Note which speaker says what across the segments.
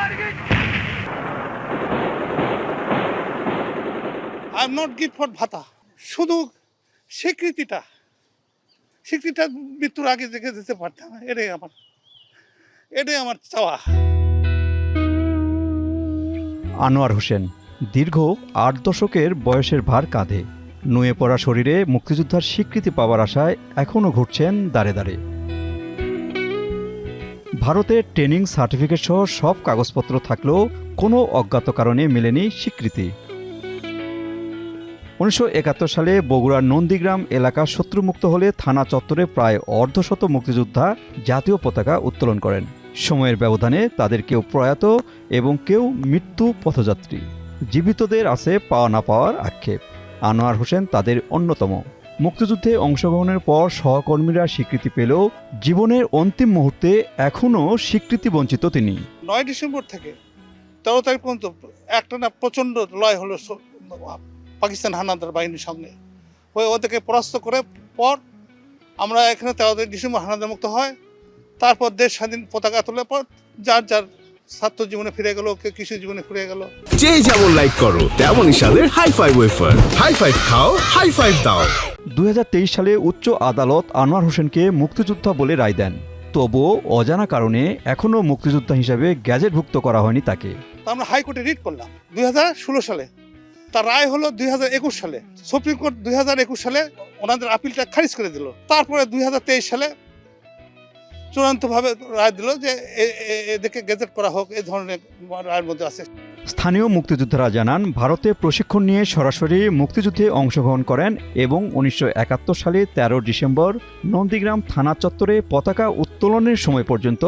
Speaker 1: I am not give for ভাতা, শুধু স্বীকৃতিটা মৃত্যুর আগে দেখে দিতে পারতাম, এটাই আমার চাওয়া।
Speaker 2: আনোয়ার হোসেন দীর্ঘ ৮ দশকের বয়সের ভার কাঁধে, নুয়ে পড়া শরীরে মুক্তিযোদ্ধার স্বীকৃতি পাওয়ার আশায় এখনও ঘুরছেন দাঁড়ে দাঁড়ে। ভারতের ট্রেনিং সার্টিফিকেট সহ সব কাগজপত্র থাকলেও কোনো অজ্ঞাত কারণে মেলেনি স্বীকৃতি। 1971 সালে বগুড়ার নন্দীগ্রাম এলাকা শত্রুমুক্ত হলে থানা চত্বরে প্রায় অর্ধশত মুক্তিযোদ্ধা জাতীয় পতাকা উত্তোলন করেন। সময়ের ব্যবধানে তাদের কেউ প্রয়াত এবং কেউ মৃত্যু পথযাত্রী। জীবিতদের আছে পাওয়া না পাওয়ার আক্ষেপ। আনোয়ার হোসেন তাদের অন্যতম। মুক্তিযুদ্ধে অংশগ্রহণের পর সহকর্মীরা স্বীকৃতি পেলেও জীবনের অন্তিম মুহূর্তে এখনও স্বীকৃতি বঞ্চিত তিনি।
Speaker 1: 9 ডিসেম্বর থেকে 13 তারিখ পর্যন্ত একটানা প্রচণ্ড লড়াই হলো পাকিস্তান হানাদার বাহিনীর সামনে, ওদেরকে পরাস্ত করে পর আমরা এখানে 13 ডিসেম্বর হানাদার মুক্ত হয়। তারপর দেশ স্বাধীন পতাকা তোলার পর যার ছাত্র জীবনে ফিরে গেল, কেউ কৃষি জীবনে ফিরে গেল।
Speaker 3: যে যেমন লাইক করো তেমনই স্বাদের high five wafer. High five খাও, হাই ফাইভ দাও।
Speaker 2: 2023 সালে উচ্চ আদালত আনোয়ার হোসেনকে মুক্তিযোদ্ধা বলে রায় দেন। তবুও অজানা কারণে এখনও মুক্তিযোদ্ধা হিসেবে গ্যাজেটভুক্ত করা হয়নি তাকে।
Speaker 1: আমরা হাইকোর্টে রিট করলাম 2016 সালে, তার রায় হলো 2021 সালে। সুপ্রিম কোর্ট 2021 সালে ওনাদের আপিলটা খারিজ করে দিল। তারপরে 2023 সালে চূড়ান্তভাবে রায় দিল যে এদেরকে গেজেট করা হোক, এই ধরনের রায়ের মধ্যে আছে।
Speaker 2: স্থানীয় মুক্তিযোদ্ধারা জানান, ভারতে প্রশিক্ষণ নিয়ে সরাসরি মুক্তিযুদ্ধে অংশগ্রহণ করেন এবং 1971 সালে 13 ডিসেম্বর নন্দীগ্রাম থানা চত্বরে পতাকা উত্তোলনের সময় পর্যন্ত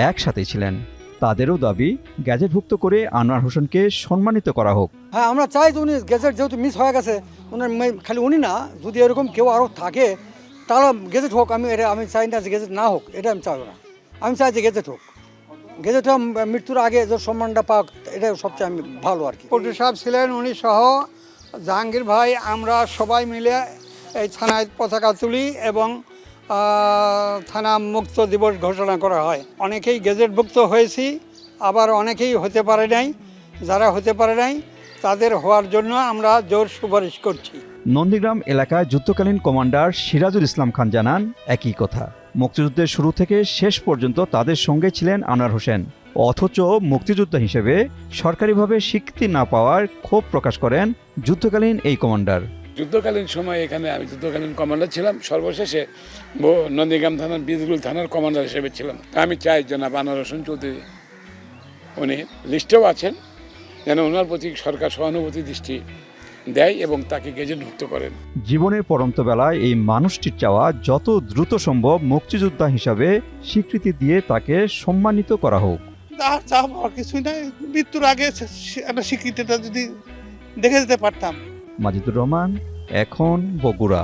Speaker 2: একসাথে ছিলেন। তাদেরও দাবি গ্যাজেটভুক্ত করে আনোয়ার হোসেনকে সম্মানিত করা হোক।
Speaker 4: হ্যাঁ, আমরা চাই যে উনি গেজেট যেহেতু মিস হয়ে গেছে, ওনার খালি উনি না, যদি এরকম কেউ আরও থাকে তাহলে গেজেট হোক। আমি চাই না যে গেজেট না হোক, এটা আমি চাই না। আমি চাই যে গেজেট হোক, গেজেট মৃত্যুর আগে যে সম্মানটা পাক, এটা সবচেয়ে আমি ভালো আর কি।
Speaker 5: পটু সাহেব ছিলেন, উনি সহ জাহাঙ্গীর ভাই, আমরা সবাই মিলে এই থানায় পতাকা তুলি এবং থানা মুক্ত দিবস ঘোষণা করা হয়। অনেকেই গেজেটভুক্ত হয়েছি, আবার অনেকেই হতে পারে নাই। যারা হতে পারে নাই তাদের হওয়ার জন্য আমরা জোর সুপারিশ করছি।
Speaker 2: নন্দীগ্রাম এলাকায় যুদ্ধকালীন কমান্ডার সিরাজুল ইসলাম খান জানান একই কথা। মুক্তিযুদ্ধের শুরু থেকে শেষ পর্যন্ত তাদের সঙ্গে ছিলেন আনোয়ার হোসেন। অথচ মুক্তিযোদ্ধা হিসেবে সরকারিভাবে স্বীকৃতি না পাওয়ার ক্ষোভ প্রকাশ করেন যুদ্ধকালীন এই কমান্ডার।
Speaker 6: যুদ্ধকালীন সময় এখানে আমি যুদ্ধকালীন কমান্ডার ছিলাম, সর্বশেষে নন্দীগ্রাম থানার বিজগুল থানার কমান্ডার হিসেবে ছিলাম। আমি চাই জনাব আনোয়ার হোসেন চৌধুরী, উনি লিস্টেও আছেন, যেন ওনার প্রতি সরকার সহানুভূতি দৃষ্টি দেয় এবং তাকে গেজেটভুক্ত করেন।
Speaker 2: জীবনের পরন্ত বেলায় এই মানুষটির চাওয়া যত দ্রুত সম্ভব মুক্তিযোদ্ধা হিসাবে স্বীকৃতি দিয়ে তাকে সম্মানিত করা হোক।
Speaker 1: আর চাওয়ার কিছুই নাই, মৃত্যুর আগে একটা স্বীকৃতিটা যদি দেখে যেতে পারতাম।
Speaker 2: মাজিদুর রহমান, এখন বগুড়া।